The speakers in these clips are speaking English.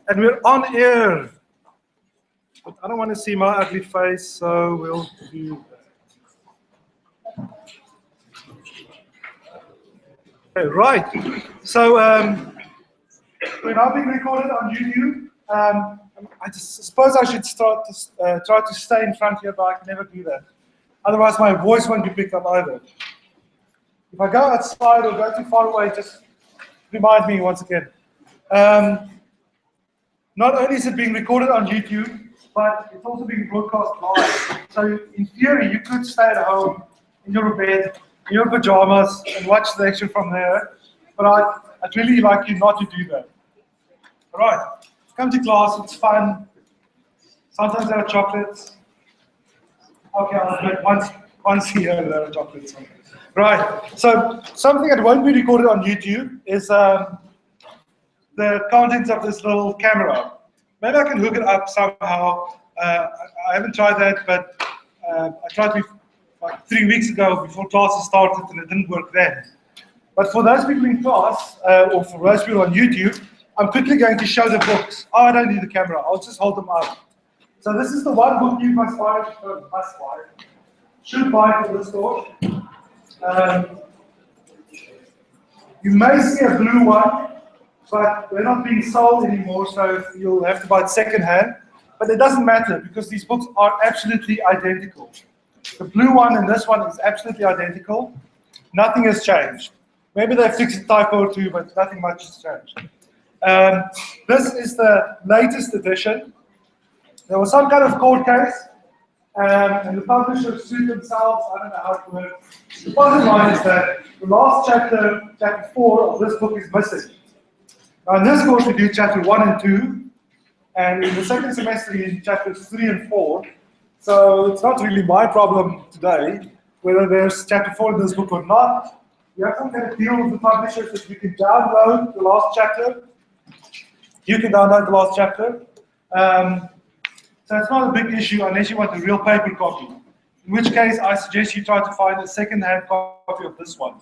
And we're on air. But I don't want to see my ugly face, so we'll do that. Okay, right. So we're now being recorded on YouTube. I just suppose I should start to try to stay in front here, but I can never do that. Otherwise, my voice won't be picked up either. If I go outside or go too far away, just remind me once again. Not only is it being recorded on YouTube, but it's also being broadcast live. So in theory, you could stay at home in your bed, in your pajamas, and watch the lecture from there. But I'd really like you not to do that. All right, come to class, it's fun. Sometimes there are chocolates. Okay, I'll admit once here there are chocolates. Right, so something that won't be recorded on YouTube is the contents of this little camera. Maybe I can hook it up somehow. I haven't tried that, but I tried like 3 weeks ago before classes started, and it didn't work then. But for those people in class, or for those people on YouTube, I'm quickly going to show the books. Oh, I don't need the camera. I'll just hold them up. So this is the one book you should buy for this course. You may see a blue one, but they're not being sold anymore, so you'll have to buy it secondhand. But it doesn't matter, because these books are absolutely identical. The blue one and this one is absolutely identical. Nothing has changed. Maybe they fixed a typo or two, but nothing much has changed. This is the latest edition. There was some kind of court case, and the publishers sued themselves. I don't know how it works. The bottom line is that the last chapter, chapter 4 of this book, is missing. Now in this course we do chapter 1 and 2, and in the second semester we do chapters 3 and 4. So it's not really my problem today whether there's chapter 4 in this book or not. We have some kind of deal with the publishers that you can download the last chapter. You can download the last chapter. So it's not a big issue unless you want a real paper copy. In which case I suggest you try to find a second-hand copy of this one.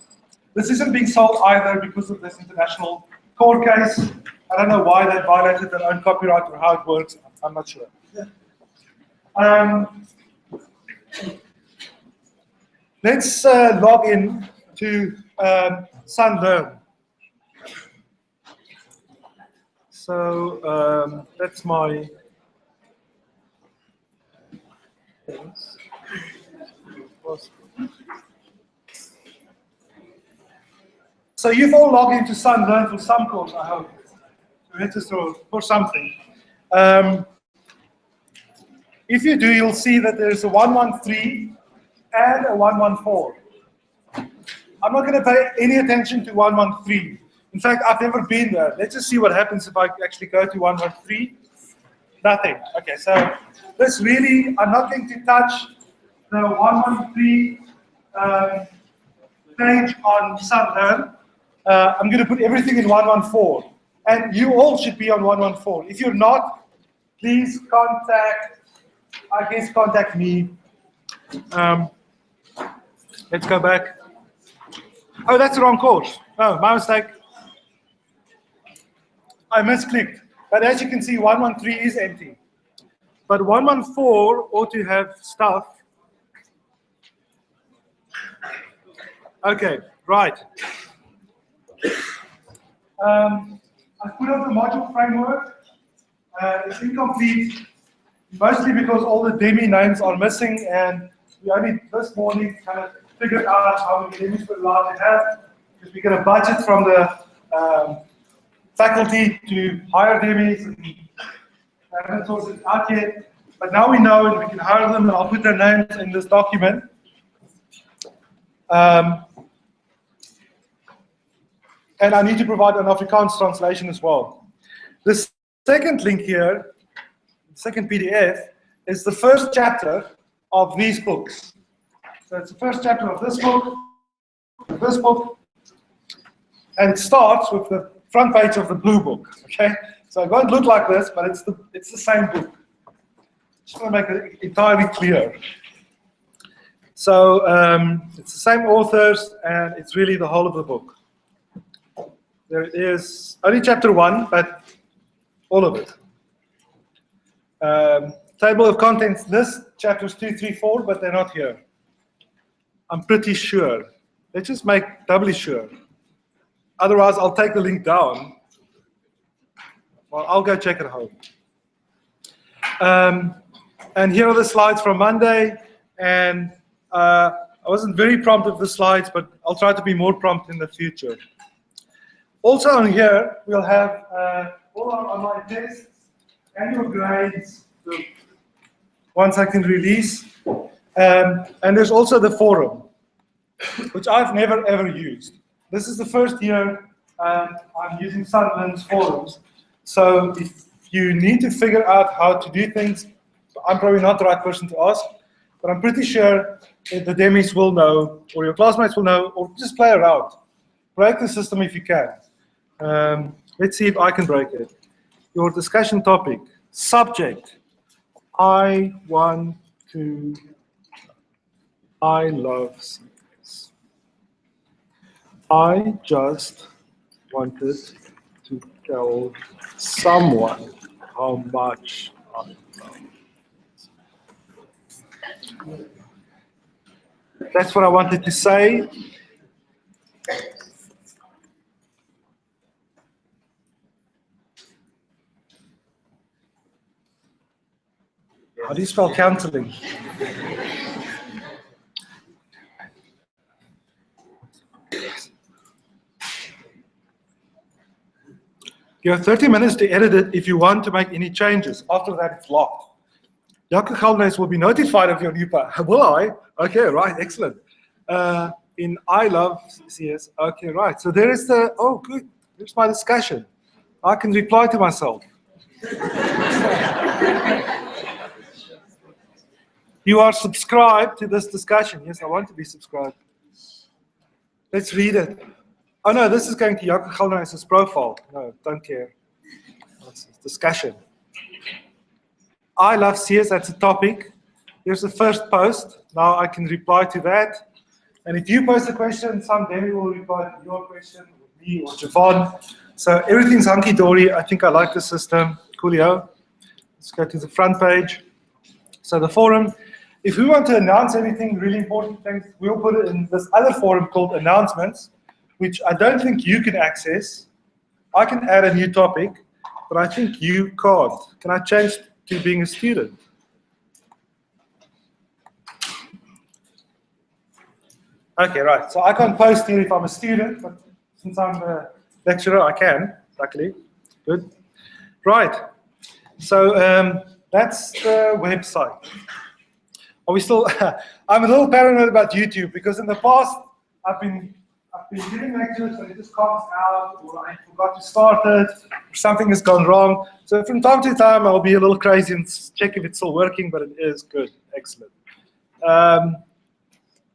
This isn't being sold either because of this international court case. I don't know why they violated their own copyright or how it works. I'm not sure. Let's log in to SunLearn. So that's my things. So you've all logged into SunLearn for some course, I hope. For something. If you do, you'll see that there's a 113 and a 114. I'm not going to pay any attention to 113. In fact, I've never been there. Let's just see what happens if I actually go to 113. Nothing. Okay, so this really, I'm not going to touch the 113 page on SunLearn. I'm going to put everything in 114. And you all should be on 114. If you're not, please contact me. Let's go back. Oh, that's the wrong course. Oh, my mistake. I misclicked. But as you can see, 113 is empty. But 114 ought to have stuff. Okay, right. I put up the module framework. It's incomplete, mostly because all the demi names are missing, and we only this morning kind of figured out how many demis we're allowed to have, because we get a budget from the faculty to hire demis. I haven't sorted it out yet, but now we know, and we can hire them, and I'll put their names in this document. And I need to provide an Afrikaans translation as well. The second link here, the second PDF, is the first chapter of these books. So it's the first chapter of this book, and it starts with the front page of the blue book. Okay, so it won't look like this, but it's the same book. Just want to make it entirely clear. So it's the same authors, and it's really the whole of the book. There is only chapter 1, but all of it. Table of contents, this chapters 2, 3, 4, but they're not here. I'm pretty sure. Let's just make doubly sure. Otherwise, I'll take the link down. Well, I'll go check at home. And here are the slides from Monday. And I wasn't very prompt with the slides, but I'll try to be more prompt in the future. Also on here, we'll have all our online tests, annual grades, the ones I can release. And there's also the forum, which I've never ever used. This is the first year I'm using Sunderland's forums. So if you need to figure out how to do things, I'm probably not the right person to ask, but I'm pretty sure the demis will know, or your classmates will know, or just play around. Break the system if you can. Let's see if I can break it. Your discussion topic, subject, I love CS. I just wanted to tell someone how much I love. That's what I wanted to say. How do you spell counseling? You have 30 minutes to edit it if you want to make any changes. After that, it's locked. Jaco Geldenhuys will be notified of your new part. Will I? Okay, right, excellent. In I love CS. Okay, right. So there is the, oh, good. Here's my discussion. I can reply to myself. You are subscribed to this discussion. Yes, I want to be subscribed. Let's read it. Oh no, this is going to Jaco Geldenhuys' profile. No, don't care. It's discussion. I love CS, that's a topic. Here's the first post. Now I can reply to that. And if you post a question, some demi will reply to your question, or me, or Javon. So everything's hunky-dory. I think I like the system. Coolio. Let's go to the front page. So the forum. If we want to announce anything really important things, we'll put it in this other forum called announcements, which I don't think you can access. I can add a new topic, but I think you can't. Can I change to being a student? Okay, right. So I can't post here if I'm a student, but since I'm a lecturer, I can, luckily. Good. Right. So that's the website. Are we still? I'm a little paranoid about YouTube because in the past I've been giving lectures and it just comes out, or I forgot to start it, or something has gone wrong. So from time to time I'll be a little crazy and check if it's still working, but it is good. Excellent.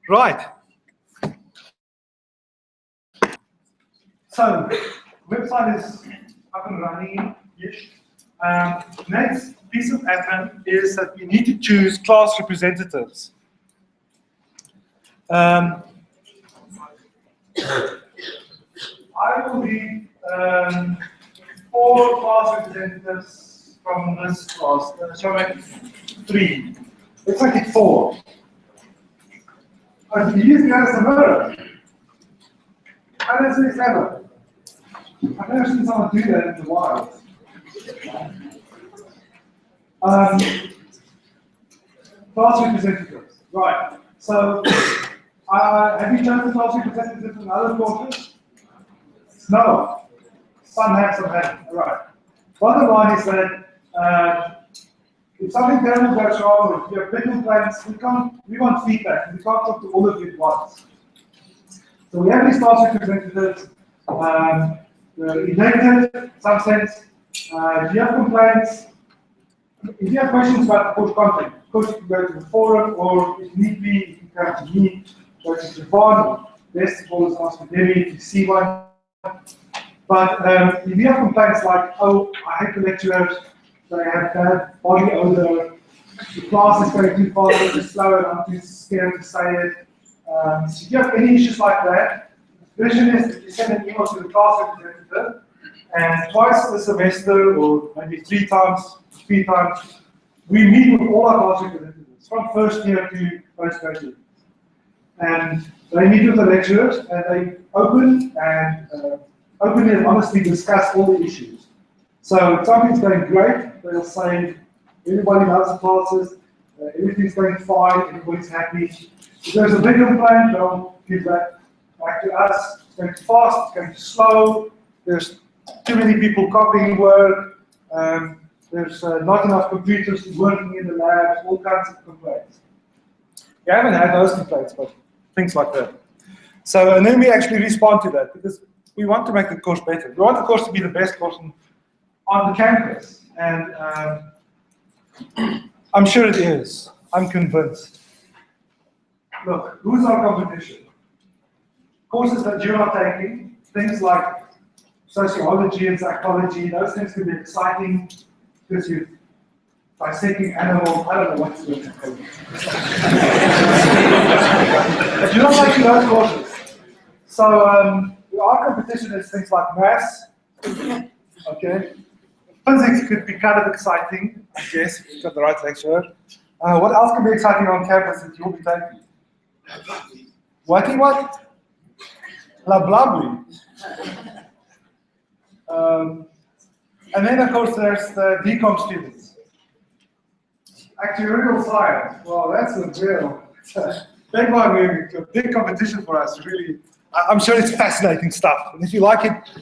Right. So website is up and running-ish. Next piece of admin is that you need to choose class representatives. I will need 4 class representatives from this class. So I make 3. Let's make it 4. I've been using that as a mirror. How does this ever? I've never seen someone do that in the wild. Class representatives. Right. So, have you chosen class representatives in other courses? No. Some have, some haven't. All right. Bottom line is that if something terrible goes wrong, or if you have big complaints, we want feedback. We can't talk to all of you at once. So we have these class representatives. Elected, in some sense. If you have complaints, if you have questions about the course content, of course you can go to the forum, or if need be, you can come to me, go to Javon, best of all is ask for Debbie if you see one. But if you have complaints like, oh, I hate the lecturers, they have bad body odor, the class is going too fast, too slow, and I'm too scared to say it. So if you have any issues like that, the version is that you send an email to the class representative, And twice a semester, or maybe three times, we meet with all our class representatives, from first year to postgraduate. And they meet with the lecturers, and they openly and honestly discuss all the issues. So if something's going great, they'll say, everybody loves the classes, everything's going fine, everybody's happy. If there's a big complaint, they'll give that back to us. It's going too fast, it's going too slow, there's too many people copying work, there's not enough computers working in the labs, all kinds of complaints. We haven't had those complaints, but things like that. So, and then we actually respond to that, because we want to make the course better. We want the course to be the best course on the campus, and I'm sure it is. I'm convinced. Look, who's our competition? Courses that you're not taking, things like sociology and psychology, those things can be exciting because you're dissecting animals. I don't know what's going to happen. But you're not taking those courses. So our competition is things like maths, okay? Physics could be kind of exciting, I guess, if you've got the right lecturer. What else can be exciting on campus that you'll be taking? What? Lablably. And then, of course, there's the DCOM students. Actuarial science. Well, that's a real big competition for us, really. I'm sure it's fascinating stuff. And if you like it, the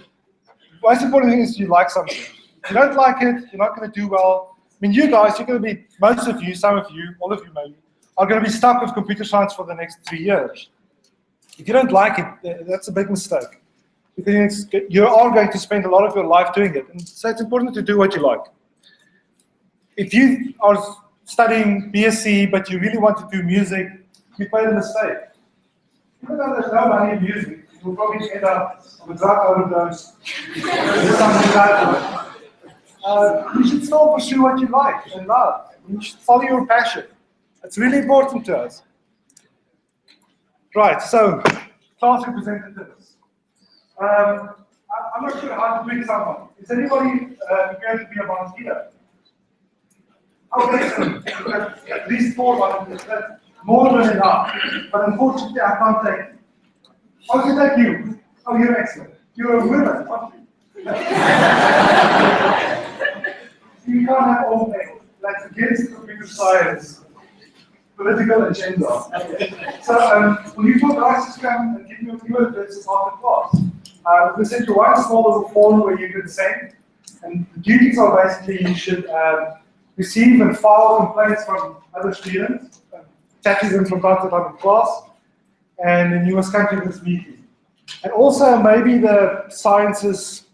most important thing is you like something. If you don't like it, you're not going to do well. I mean, you guys, you're going to be, most of you, some of you, all of you maybe, are going to be stuck with computer science for the next 3 years. If you don't like it, that's a big mistake. Because you are going to spend a lot of your life doing it. And so it's important to do what you like. If you are studying BSc, but you really want to do music, you made a mistake. Even though there's no money in music, you'll probably end up with drug overdose or something like that. You should still pursue what you like and love. You should follow your passion. It's really important to us. Right, so, class representatives. I'm not sure how to pick someone. Is anybody prepared to be a volunteer? Oh, excellent. At least 4 volunteers. That's more than enough. But unfortunately, I can't take you. How can I take you? Oh, you're excellent. You're a woman, aren't you? You can't have all males. That's against computer science political agenda. So, will you four guys just come and give me a few addresses after class? We sent you one small little form where you can send, and the duties are basically you should receive and file complaints from other students, chat them from time to time in class, and then you must come to this meeting. And also, maybe the Sciences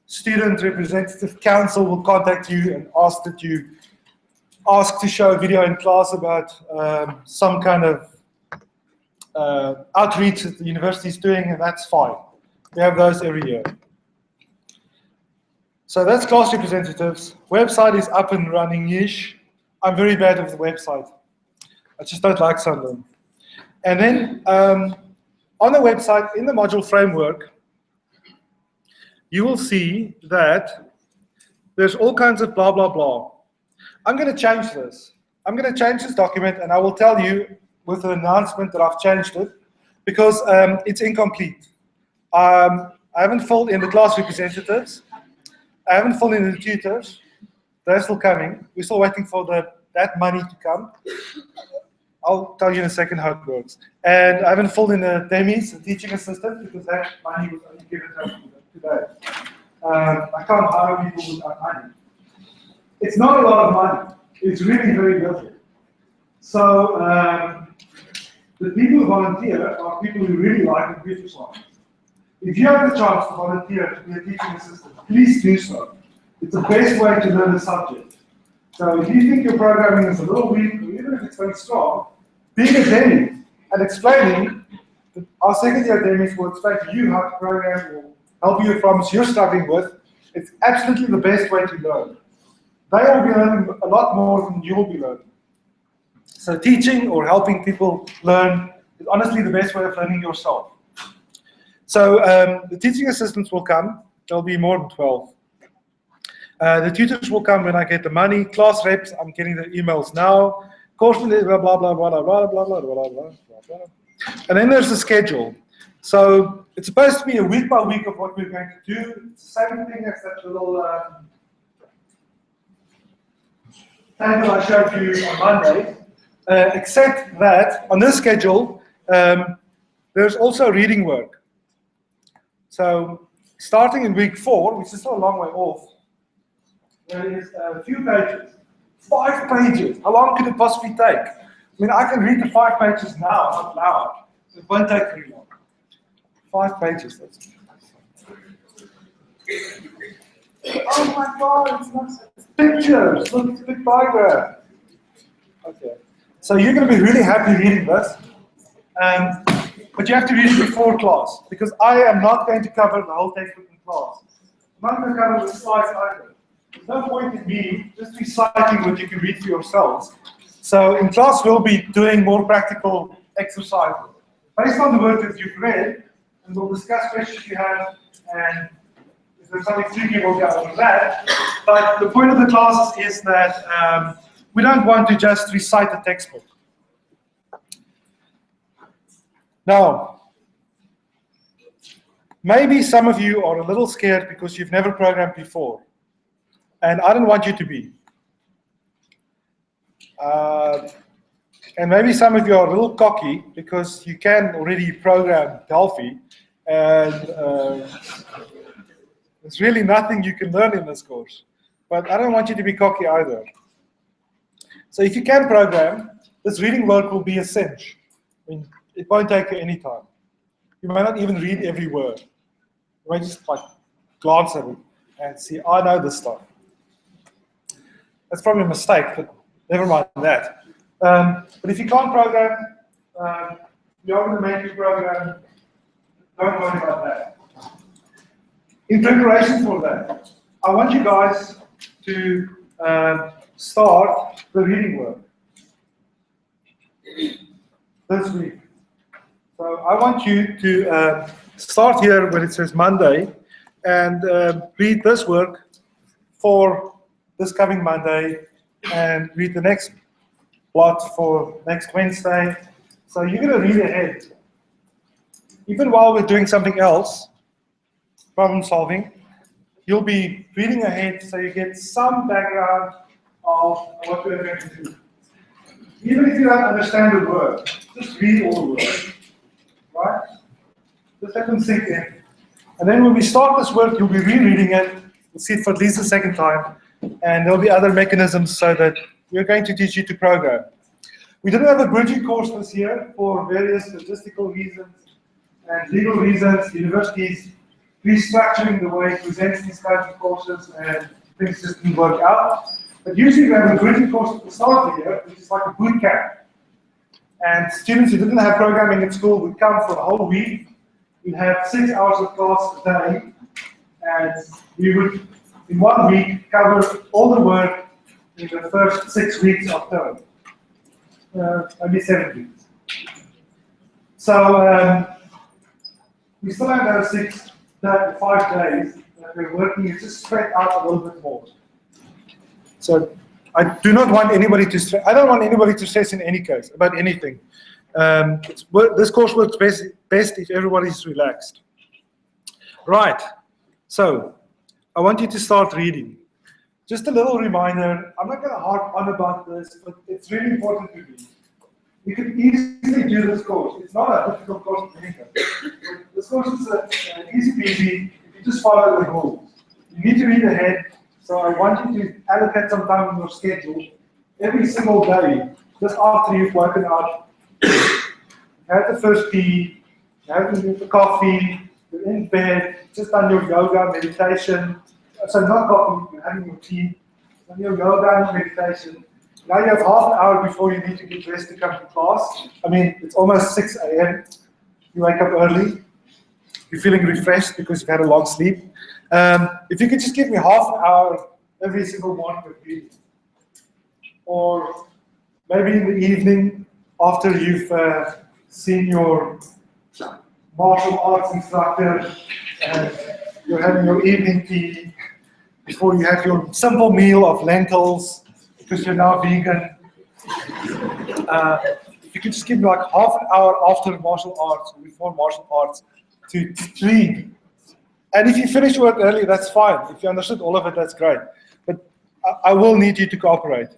Student Representative Council will contact you and ask that you to show a video in class about some kind of outreach that the university is doing, and that's fine. We have those every year. So that's class representatives. Website is up and running-ish. I'm very bad with the website. I just don't like Sunderland. And then on the website, in the module framework, you will see that there's all kinds of blah, blah, blah. I'm going to change this. I'm going to change this document, and I will tell you with an announcement that I've changed it, because it's incomplete. I haven't filled in the class representatives. I haven't filled in the tutors. They're still coming. We're still waiting for that money to come. I'll tell you in a second how it works. And I haven't filled in the demis, the teaching assistant, because that money was only given to us today. I can't hire people without money. It's not a lot of money. It's really very little. So the people who volunteer are people who really like computer science. If you have the chance to volunteer to be a teaching assistant, please do so. It's the best way to learn a subject. So if you think your programming is a little weak, or even if it's very strong, being a demi and explaining, our second year demis will explain to you how to program or help you with problems you're struggling with. It's absolutely the best way to learn. They will be learning a lot more than you will be learning. So teaching or helping people learn is honestly the best way of learning yourself. So the teaching assistants will come, There'll be more than 12. The tutors will come when I get the money. Class reps, I'm getting the emails now. Course, blah, blah, blah, blah, blah, blah, blah, blah, blah, blah. And then there's the schedule. So it's supposed to be a week by week of what we're going to do. It's the same thing as that little table I showed you on Monday, except that on this schedule, there's also reading work. So starting in week 4, which is still a long way off, there is a few pages, 5 pages. How long could it possibly take? I mean, I can read the 5 pages now out loud. It won't take very long. 5 pages. That's oh my God, it's not pictures. Look, it's a big diagram. Okay. So you're going to be really happy reading this. But you have to read it before class, because I am not going to cover the whole textbook in class. I'm not going to cover the slides either. There's no point in me just reciting what you can read for yourselves. So in class, we'll be doing more practical exercises based on the work that you've read, and we'll discuss questions you have, and if there's something tricky, we'll go over that. But the point of the classes is that we don't want to just recite the textbook. Now, maybe some of you are a little scared because you've never programmed before, and I don't want you to be. And maybe some of you are a little cocky because you can already program Delphi, and there's really nothing you can learn in this course. But I don't want you to be cocky either. So if you can program, this reading work will be a cinch. I mean, it won't take you any time. You may not even read every word. You may just like glance at it and see, I know this stuff. That's probably a mistake, but never mind that. But if you can't program, you're going to make your program. Don't worry about that. In preparation for that, I want you guys to start the reading work this week. So I want you to start here where it says Monday and read this work for this coming Monday and read the next plot for next Wednesday. So you're going to read ahead. Even while we're doing something else, problem solving, you'll be reading ahead so you get some background of what we're going to do. Even if you don't understand the word, just read all the words, right? Just let them sink in. And then when we start this work, you'll be rereading it. You'll see it for at least the second time. And there'll be other mechanisms so that we're going to teach you to program. We didn't have a bridging course this year for various statistical reasons and legal reasons. Universities restructuring the way it presents these kinds of courses, and things just didn't work out. But usually we have a bridging course at the start of the year, which is like a boot camp. And students who didn't have programming at school would come for a whole week. We'd have 6 hours of class a day, and we would, in 1 week, cover all the work in the first 6 weeks of term. Maybe 7 weeks. So we still have those 5 days that we're working. It's just spread out a little bit more. So I do not want anybody to stress. I don't want anybody to stress in any case about anything. This course works best if everybody's relaxed. Right. So I want you to start reading. Just a little reminder. I'm not going to harp on about this, but it's really important to read. You can easily do this course. It's not a difficult course to anything. This course is easy peasy if you just follow the rules. You need to read ahead. So I want you to allocate some time in your schedule every single day, just after you've woken up. You had the first tea, you had the coffee, you're in bed, just done your yoga, meditation. So not coffee, you're having your tea, done your yoga and meditation. Now you have half an hour before you need to get dressed to come to class. I mean, it's almost 6 a.m. You wake up early. You're feeling refreshed because you've had a long sleep. If you could just give me half an hour every single morning of reading. Or maybe in the evening after you've seen your martial arts instructor and you're having your evening tea, before you have your simple meal of lentils, because you're now vegan. If you could just give me like half an hour after martial arts or before martial arts to read. And if you finish work early, that's fine. If you understood all of it, that's great. But I will need you to cooperate.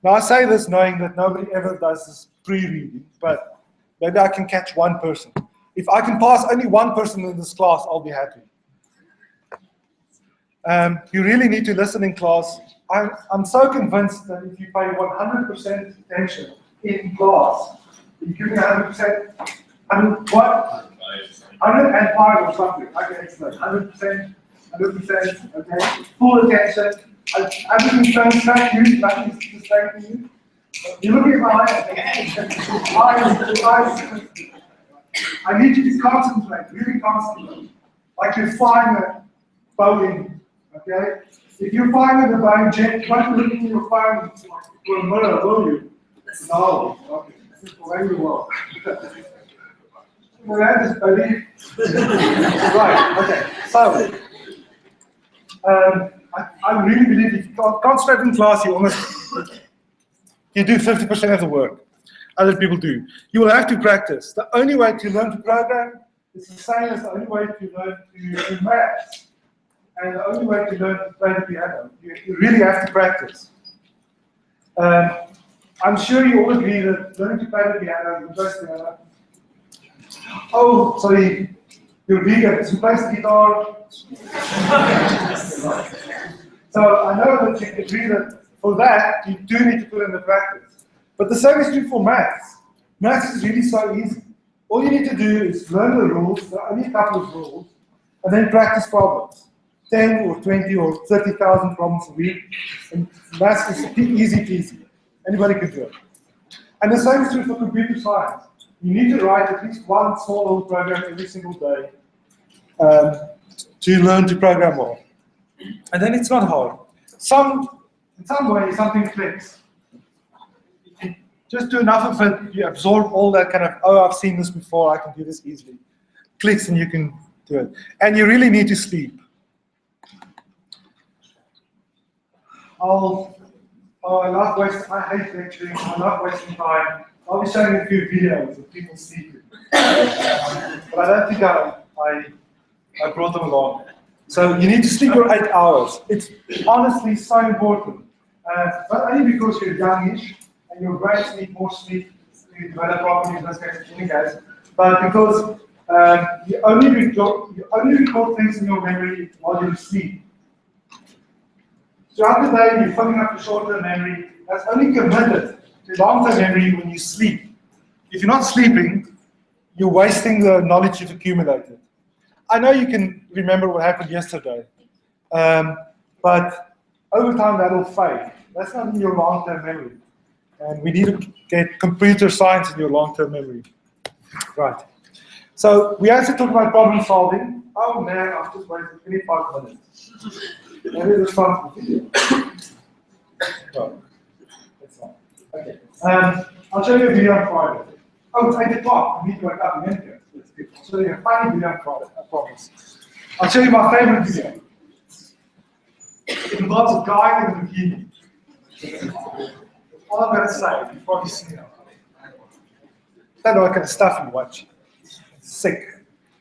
Now I say this knowing that nobody ever does this pre-reading, but maybe I can catch one person. If I can pass only one person in this class, I'll be happy. You really need to listen in class. I'm so convinced that if you pay 100% attention in class, you give me 100%, what? 105 or something. Okay, excellent. 100%, 100%, okay. Full attention. Everything's going straight to you, nothing's distracting you. You look at my eyes. I need you to concentrate, really concentrate. Like you're flying a Boeing, okay? If you're flying in the Boeing jet, you won't be looking at your phone for a mirror, will you? No. Okay. Very well. That is belief. Right, okay. So, I really believe if you concentrate in class, you do 50% of the work. Other people do. You will have to practice. The only way to learn to program is the same as the only way to learn to do maths. And the only way to learn to play the piano. You really have to practice. I'm sure you all agree that learning to play the piano, the first piano. Oh, sorry, you're vegan, so you play the guitar. So I know that you agree that for that, you do need to put in the practice. But the same is true for maths. Maths is really so easy. All you need to do is learn the rules, there are only a couple of rules, and then practice problems. 10 or 20 or 30,000 problems a week. And maths is easy peasy. Anybody can do it. And the same is true for computer science. You need to write at least one small little program every single day to learn to program well. And then it's not hard. In some way, something clicks. You just do enough of it, you absorb all that kind of, oh, I've seen this before, I can do this easily. Clicks and you can do it. And you really need to sleep. I hate lecturing, I love wasting time. I'll be showing a few videos of people sleeping. But I don't think I brought them along. So you need to sleep your 8 hours. It's honestly so important. Not only because you're youngish and your brains need more sleep to develop properly, in this case, communicate, but because you only record things in your memory while you're asleep. Throughout the day, you're filling up the short-term memory. That's only committed to long-term memory when you sleep. If you're not sleeping, you're wasting the knowledge you've accumulated. I know you can remember what happened yesterday, but over time that will fade. That's not in your long-term memory. And we need to get computer science in your long-term memory. Right. So we have to talk about problem solving. Oh man, I've just waited 25 minutes. Maybe it's fun for the video. Right. That's fine. Okay. I'll show you a video on Friday. Oh, it's 8 o'clock. I need to wake up again here. I'll show you a funny video on Friday, I promise. I'll show you my favorite video. It involves a guy in a bikini. All I'm going to say, you've probably seen it. Don't know what kind of stuff you watch. It's sick.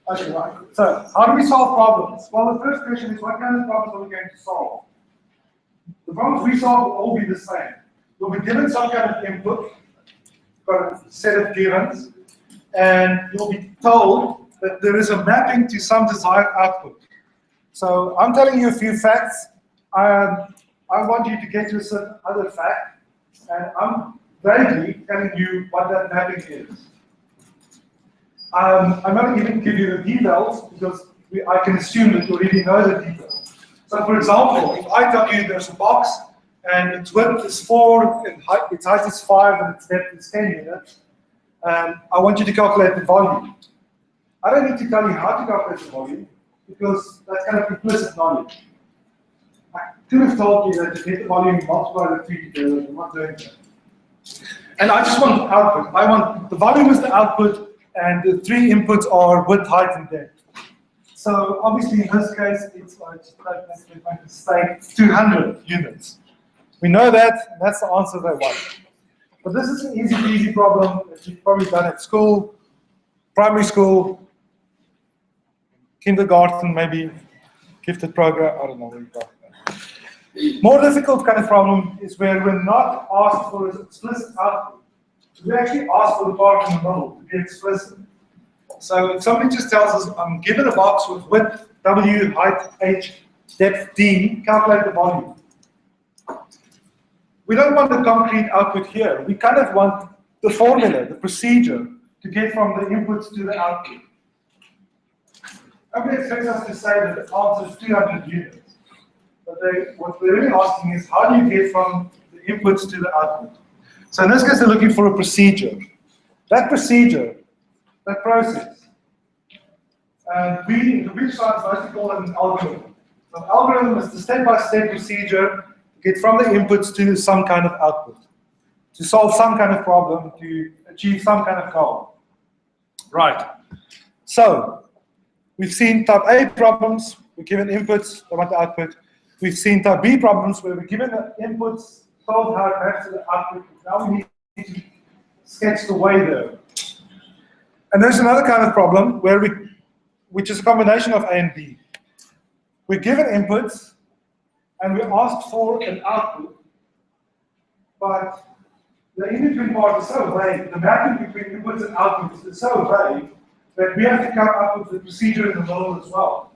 Okay, right. So, how do we solve problems? Well, the first question is, what kind of problems are we going to solve? The problems we solve will all be the same. You'll be given some kind of input, got a set of givens, and you'll be told that there is a mapping to some desired output. So, I'm telling you a few facts. I want you to get to a certain other fact, and I'm vaguely telling you what that mapping is. I'm not even give you the details because I can assume that you already know the details. So, for example, if I tell you there's a box and its width is 4, and its height is 5, and its depth is 10 meters, I want you to calculate the volume. I don't need to tell you how to calculate the volume because that's kind of implicit knowledge. I could have told you that to get the volume, multiply the 3 together. I'm not doing that. And I just want output. I want the volume is the output. And the 3 inputs are width, height, and depth. So obviously in this case, it's like, let's make a mistake, 200 units. We know that, and that's the answer they want. But this is an easy problem that you've probably done at school, primary school, kindergarten, maybe, gifted program, I don't know where you got that. More difficult kind of problem is where we're not asked for an explicit output. We actually ask for the part in the middle to be explicit. So if somebody just tells us, I'm given a box with width W, height H, depth D, calculate the volume. We don't want the concrete output here. We kind of want the formula, the procedure, to get from the inputs to the output. Nobody expects us to say that the answer is 200 units. But what they're really asking is, how do you get from the inputs to the output? So in this case, they're looking for a procedure. That procedure, that process, we in computer science mostly call it an algorithm. So an algorithm is the step-by-step procedure to get from the inputs to some kind of output, to solve some kind of problem, to achieve some kind of goal. Right. So we've seen type A problems, we're given inputs, they want the output. We've seen type B problems where we're given the inputs, told how it maps to the output. Now we need to sketch the way there. And there's another kind of problem which is a combination of A and B. We're given inputs and we're asked for an output, but the in-between part is so vague, the mapping between inputs and outputs is so vague that we have to come up with the procedure in the middle as well.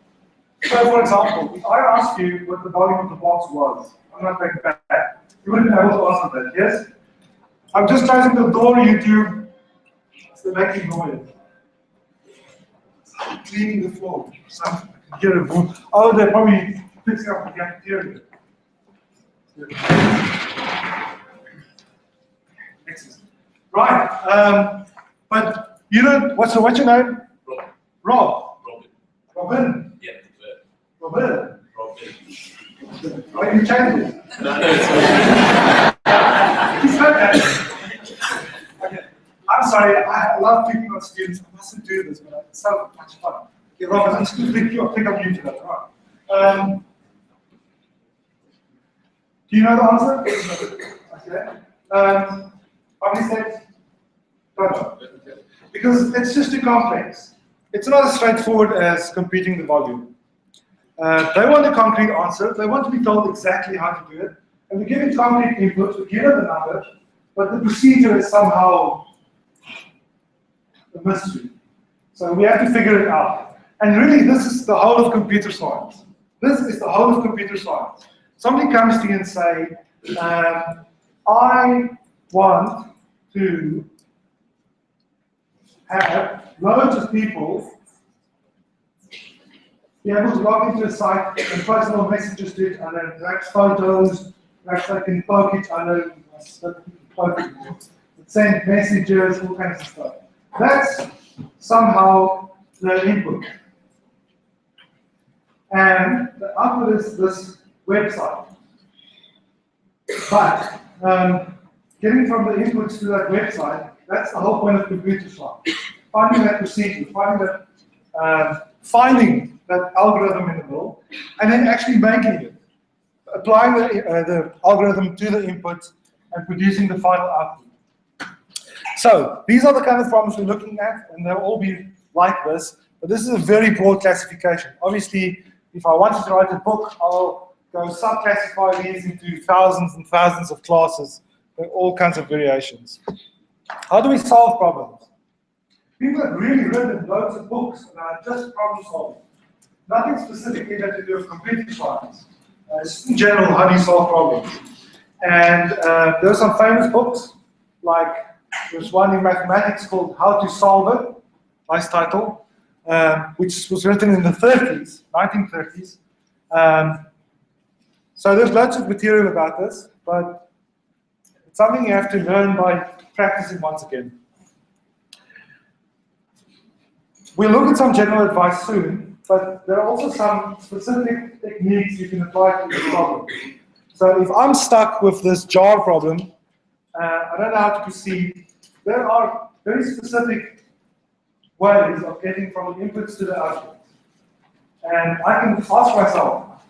So for example, if I ask you what the volume of the box was, I'm not taking back. You wouldn't be able to answer that, yes? I'm just trying to door YouTube. It's making noise. I'm cleaning the floor. Something. I can hear a boom. Oh, they're probably fixing up the cafeteria. Excellent. Right. But you know, what's your name? Rob. Rob. Robin. Robin. Yeah. Robin. Robin. Why did you change it? No, it's He's okay. Okay. I'm sorry, I love picking on students. I mustn't do this, but it's so much fun. Okay, Robin, I'm just going to pick up you to that. Right. Do you know the answer? Okay. Obviously, because it's just too complex. It's not as straightforward as computing the volume. They want a concrete answer. They want to be told exactly how to do it. And we're given concrete inputs, we're given the number, but the procedure is somehow a mystery. So we have to figure it out. And really, this is the whole of computer science. This is the whole of computer science. Somebody comes to you and say, I want to have loads of people be able to log into a site and post little messages to each other, perhaps photos, perhaps they can poke each other, send messages, all kinds of stuff. That's somehow the input. And the output is this website. But getting from the inputs to that website, that's the whole point of computer science. Finding that procedure, finding that algorithm in the middle, and then actually making it. Applying the algorithm to the input and producing the final output. So these are the kind of problems we're looking at, and they'll all be like this, but this is a very broad classification. Obviously, if I wanted to write a book, I'll go sub-classify these into thousands and thousands of classes. There are all kinds of variations. How do we solve problems? People have really written loads of books about just problem solving. Nothing specifically that to do with computer science. Just in general, how do you solve problems? And there are some famous books, like there's one in mathematics called How to Solve It, nice title, which was written in the 30s, 1930s. So there's lots of material about this, but it's something you have to learn by practicing once again. We'll look at some general advice soon, but there are also some specific techniques you can apply to this problem. So if I'm stuck with this jar problem, I don't know how to proceed. There are very specific ways of getting from the inputs to the outputs. And I can ask myself,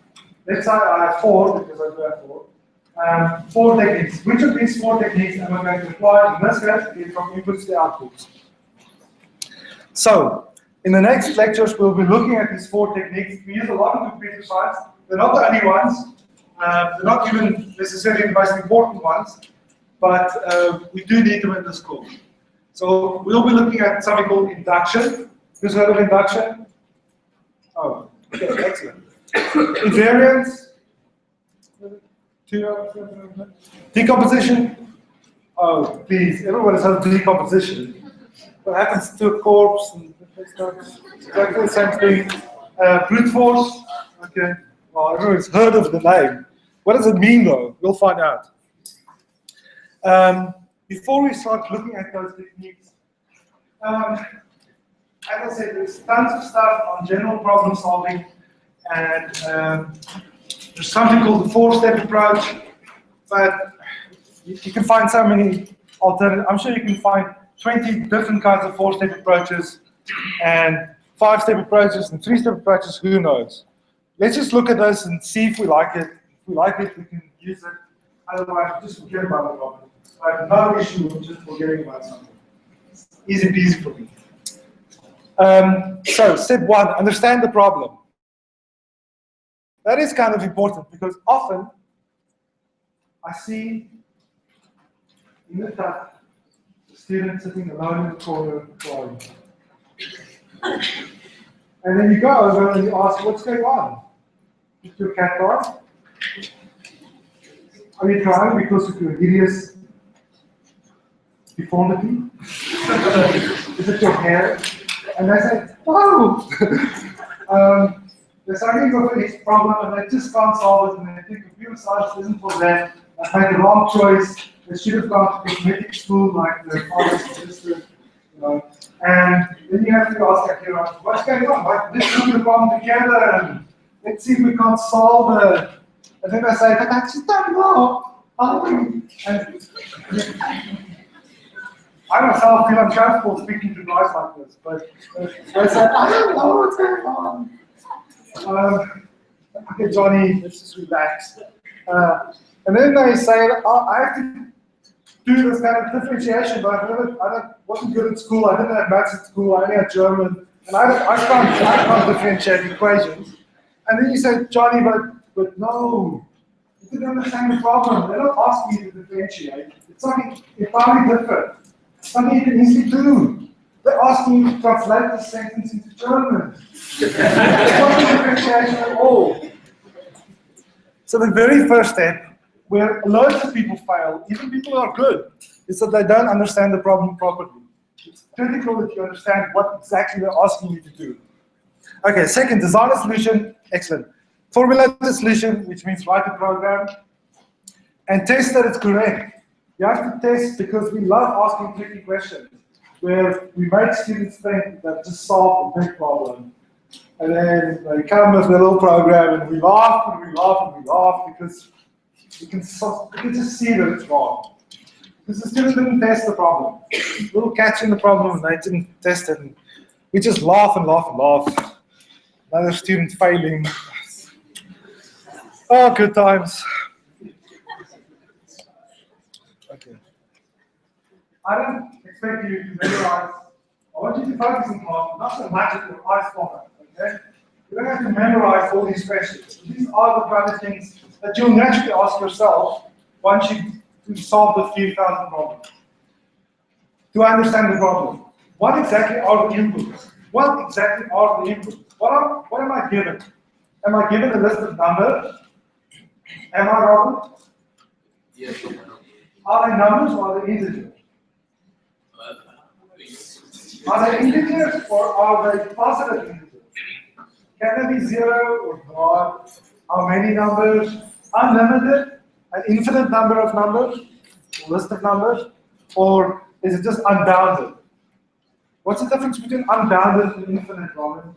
let's say I have 4, because I do have 4, 4 techniques. Which of these 4 techniques am I going to apply in this case from inputs to outputs? So, in the next lectures, we'll be looking at these 4 techniques. We use a lot of computer science. They're not the only ones. They're not even necessarily the most important ones, but we do need them in this course. So we'll be looking at something called induction. Who's heard of induction? Oh, okay, excellent. Invariance. Decomposition. Oh, please, everyone has heard of decomposition. What happens to a corpse? And exactly the same thing. Brute force. Okay. Well, everyone's heard of the name. What does it mean, though? We'll find out. Before we start looking at those techniques, as I said, there's tons of stuff on general problem solving, and there's something called the 4-step approach, but you can find so many alternatives. I'm sure you can find 20 different kinds of 4-step approaches, and 5-step approaches, and 3-step approaches, who knows. Let's just look at this and see if we like it. If we like it, we can use it. Otherwise, just forget about the problem. I have no issue with just forgetting about something. Easy peasy for me. So, step 1, understand the problem. That is kind of important because often I see in the class the student sitting alone in the corner crying. And then you go over and you ask, what's going on? Is your cat crying? Are you crying because of your hideous deformity? Is it your hair? And I said, oh! They're starting to go for this problem and they just can't solve it, and they think computer science isn't for them. I made the wrong choice. They should have gone to cosmetic school like their father suggested. You know. And then you have to ask Akira, what's going on? Let's put the problem together and let's see if we can't solve it. And then I say, but I just don't know. And I myself feel uncomfortable speaking to guys like this, but I said, I don't know what's going on. Okay, Johnny, let's just relax. And then they say, oh, I have to do this kind of differentiation, but I wasn't good at school, I didn't have maths at school, I only had German, and I can't differentiate equations. And then you say, Johnny, but no, you didn't understand the problem. They're not asking you to differentiate. It's something entirely different. It's something you can easily do. They're asking you to translate this sentence into German. It's not differentiation at all. So the very first step, where loads of people fail, even people who are good, is that they don't understand the problem properly. It's critical that you understand what exactly they're asking you to do. Okay, second, design a solution. Excellent. Formulate the solution, which means write a program, and test that it's correct. You have to test because we love asking tricky questions, where we make students think that just solved a big problem. And then they come with a little program, and we laugh, and we laugh, and we laugh, because you can just see that it's wrong. Because the student didn't test the problem. Little catch in the problem, and they didn't test it. And we just laugh and laugh and laugh. Another student failing. Oh, good times. Okay. I don't expect you to memorize. I want you to focus in class, not so much at your eyes format, okay? You don't have to memorize all these questions. These are the kind of things that you'll naturally ask yourself once you solve the few thousand problems. To understand the problem. What exactly are the inputs? What exactly are the inputs? What am I given? Am I given a list of numbers? Am I, Robert? Yes. Are they numbers or are they integers? Are they integers or are they positive integers? Can they be 0 or not? How many numbers? Unlimited? An infinite number of numbers? A list of numbers? Or is it just unbounded? What's the difference between unbounded and infinite, Robin?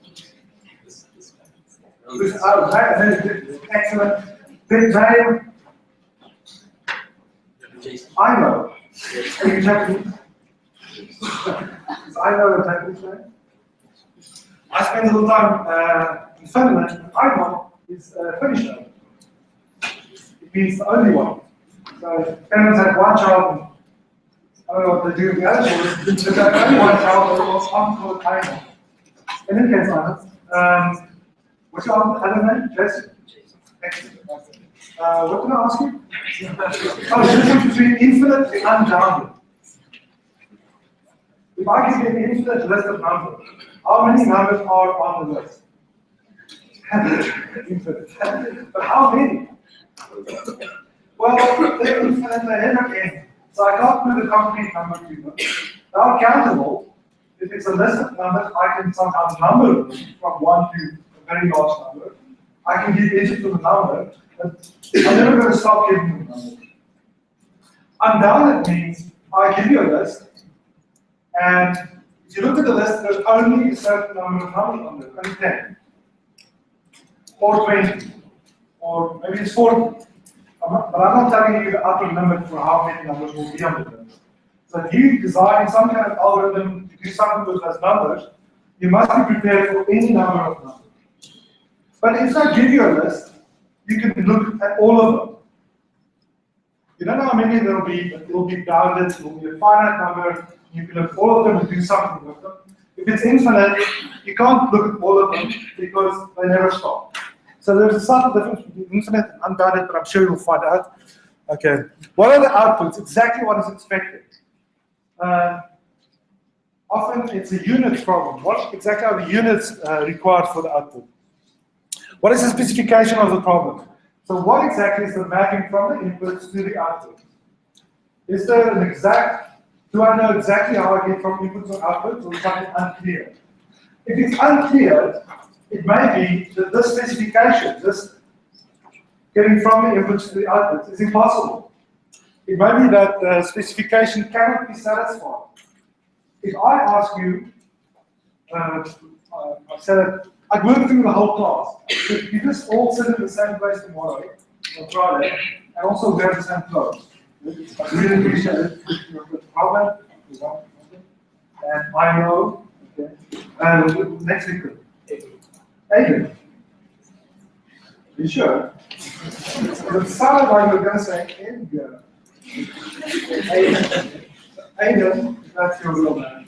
Excellent. Big name. I know. Are you Japanese? I know a Japanese name. I spent a little time In Finland, an I1 is a Finnish number. It means the only one. So parents have one child, and I don't know what they do with the other children, but they have only one child, and it's uncalled I1. In any case, what's your other name? Jason? Excellent. What can I ask you? Oh, the difference between infinite and unbounded. If I give you an infinite list of numbers, how many numbers are on the list? Infinite. But how many? Well, they're infinite, they never end. So I can't put a concrete number to them. They are countable. If it's a list of numbers, I can sometimes number them from 1 to a very large number. I can give digits to the number, but I'm never going to stop giving them numbers. Unbounded means I give you a list, and if you look at the list, there's only a certain number of numbers on there, only 10, or 20, or maybe it's 40. But I'm not telling you the upper limit for how many numbers will be on the list. So if you design some kind of algorithm to do something with those numbers, you must be prepared for any number of numbers. But if I give you a list, you can look at all of them. You don't know how many there will be, but it will be bounded, it will be a finite number, you can look at all of them and do something with them. If it's infinite, you can't look at all of them because they never stop. So there's a subtle difference between infinite and unbounded, but I'm sure you'll find out. Okay, what are the outputs? Exactly what is expected. Often it's a units problem. What exactly are the units required for the output? What is the specification of the problem? So what exactly is the mapping from the inputs to the output? Is there an exact, do I know exactly how I get from inputs to outputs, or is something unclear? If it's unclear, it may be that this specification, this getting from the inputs to the outputs, is impossible. It may be that the specification cannot be satisfied. If I ask you, I said it, I'd work through the whole class. If you just all sit in the same place tomorrow, on Friday, and also wear the same clothes. I really appreciate it. Robert, and I know, okay. Next week. Aiden. You sure? It sounded like you were going to say Edgar. Aiden, that's your real name.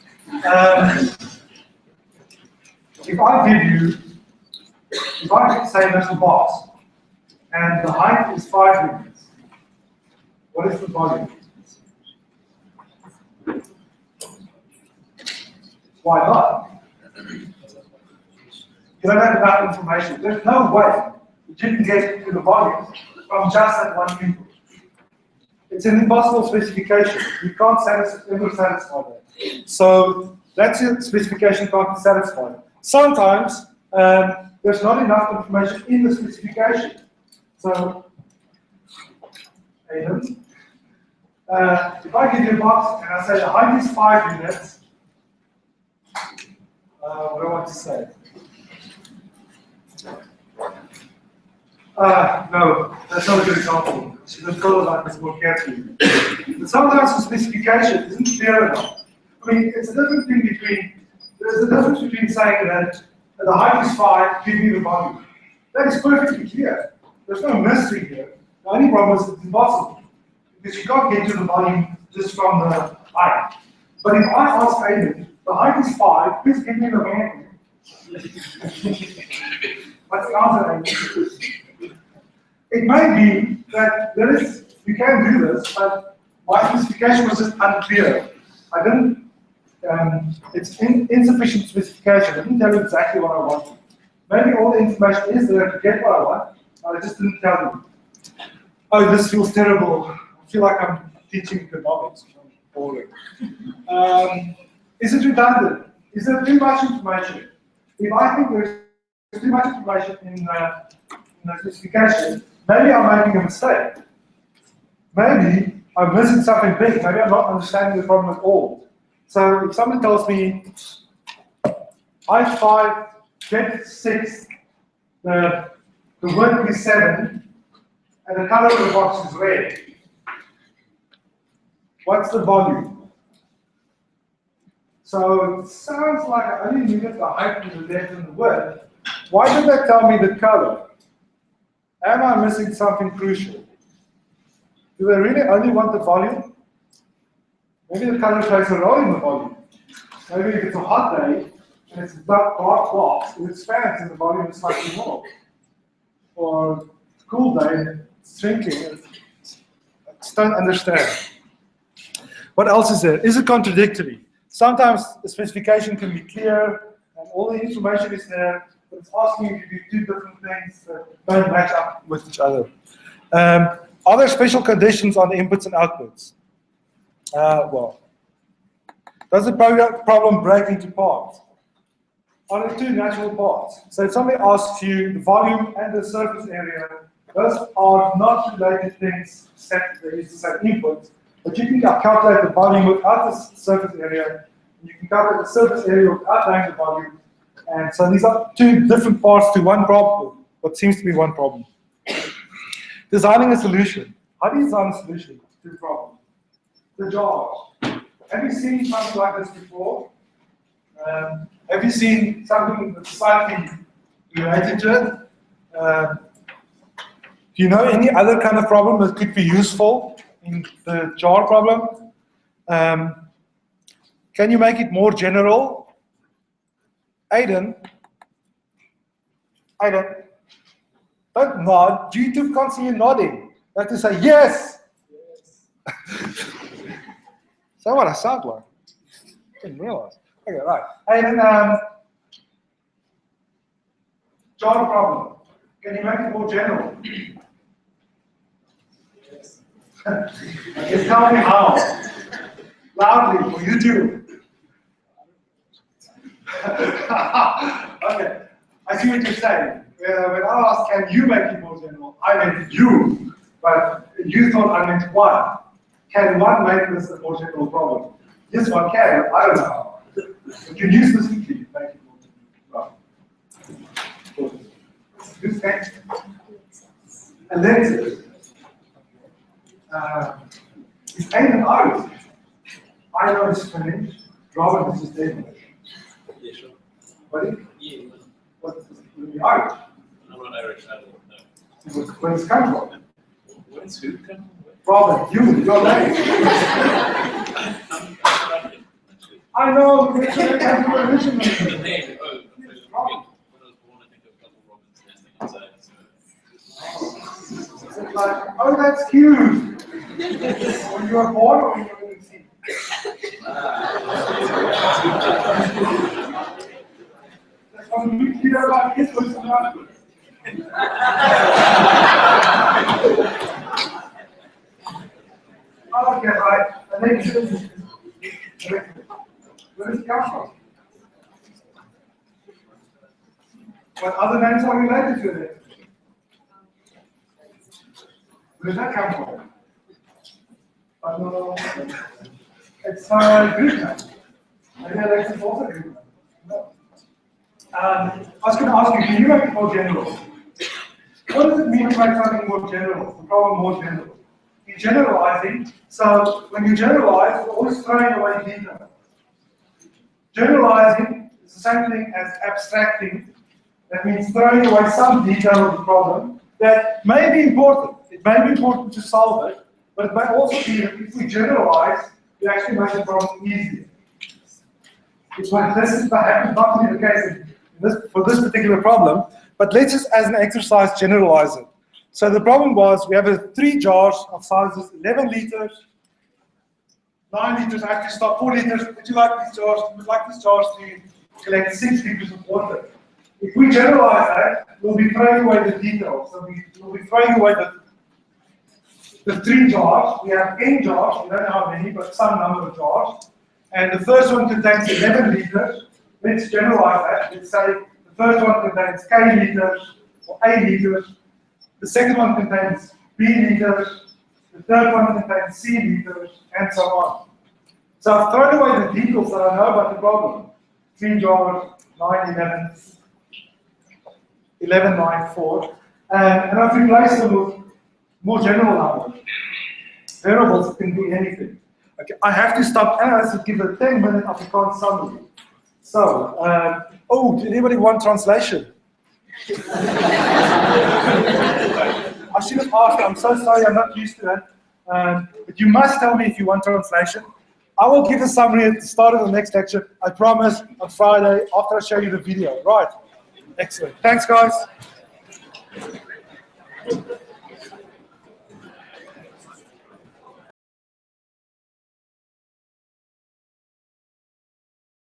If I say there's a box, and the height is 5 meters, what is the volume? Why not? You don't have enough information. There's no way that you can get to the volume from just that one input. It's an impossible specification. You can't ever satisfy that. So that's your specification can't be satisfied. Sometimes there's not enough information in the specification. So, Aiden, if I give you a box and I say the height is 5 units, what do I want to say? No, that's not a good example. So the color line is more carefully. But sometimes the specification isn't clear enough. I mean, it's a different thing between, there's a difference between saying that the height is 5, give me the volume. That is perfectly clear. There's no mystery here. The only problem is it's impossible. Because you can't get to the volume just from the height. But if I ask Aiden, the height is 5, please give me the volume. What's the answer, Aiden? It may be that you can do this, but my specification was just unclear. I didn't, it's insufficient specification. I didn't tell you exactly what I wanted. Maybe all the information is there to get what I want, but I just didn't tell you. Oh, this feels terrible. I feel like I'm teaching economics. Boring. Is it redundant? Is there too much information? If I think there's too much information in the specification, maybe I'm making a mistake. Maybe I'm missing something big. Maybe I'm not understanding the problem at all. So if somebody tells me, height 5, depth 6, the width is 7, and the color of the box is red, what's the volume? So it sounds like I only needed the height and the depth and the width, Why did they tell me the color? Am I missing something crucial? Do they really only want the volume? Maybe the color plays a role in the volume. Maybe if it's a hot day and it's a dark box, it expands and the volume is slightly more. Or a cool day and it's shrinking. I just don't understand. What else is there? Is it contradictory? Sometimes the specification can be clear and all the information is there, but it's asking you to do two different things that don't match up with each other. Are there special conditions on the inputs and outputs? Well, does the problem break into parts? Are there two natural parts? So if somebody asks you the volume and the surface area, those are not related things except they use the same input. But you can calculate the volume without the surface area. You can calculate the surface area without knowing the volume. And so these are two different parts to one problem, what seems to be one problem. Designing a solution. How do you design a solution to a problem? The jars. Have you seen something like this before? Have you seen something that's slightly related to it? Do you know any other kind of problem that could be useful in the jar problem? Can you make it more general? Aiden, don't nod. YouTube can't see you nodding. You have to say yes. Is that what I sound like? I didn't realize. Okay, right. Aiden, jar problem. Can you make it more general? Yes. Just tell me how. Loudly for YouTube. Okay, I see what you're saying. When I asked, can you make it more general? I meant you, but you thought I meant one. Can one make this a more general problem? Yes, one can. I don't know how. But you use this to make it more general. This next. And then it's Aiden Irish. I know this Spanish. Robert is Danish. Yeah, sure. What? Yeah. What's the Irish? I'm not Irish at all, no. Where's it come from? Where's who come from? Robert, your name. I know, it's originally. The name, oh, when I was born, I think a couple of robins nesting inside, so. It's like, oh, that's cute. When you were born or when you were conceived? That's what we hear about kids when it's not. Okay, right. The next is where does it come from? What other names are related to it? Where does that come from? It's Greek name. Maybe Alex is also Greek name. No. I was going to ask you, can you make it more general? What does it mean to make something more general? The problem more general. You're generalizing, so when you generalize, you're always throwing away detail. Generalizing is the same thing as abstracting. That means throwing away some detail of the problem that may be important. It may be important to solve it, but it may also be that if we generalize, we actually make the problem easier. It's what this is perhaps not to be the case for this particular problem, but let's just as an exercise generalize it. So the problem was we have 3 jars of sizes 11 liters, 9 liters, I have to stop 4 liters. Would you like these jars? We would like these jars to collect 6 liters of water. If we generalize that, we'll be throwing away the details. So we'll be throwing away the 3 jars. We have n jars, we don't know how many, but some number of jars. And the first one contains 11 liters. Let's generalize that. Let's say the first one contains K liters or A liters. The second one contains B liters. The third one contains C liters, and so on. So I've thrown away the details that I know about the problem. 3 jars, 9, 11, 11, 9, 4. And I've replaced them with more general numbers. Variables can be anything. Okay, I have to stop and I have to give a 10-minute Afrikaans summary. So, oh, did anybody want translation? I should have asked. I'm so sorry. I'm not used to that. But you must tell me if you want translation. I will give a summary at the start of the next lecture. I promise on Friday after I show you the video. Right. Excellent. Thanks, guys.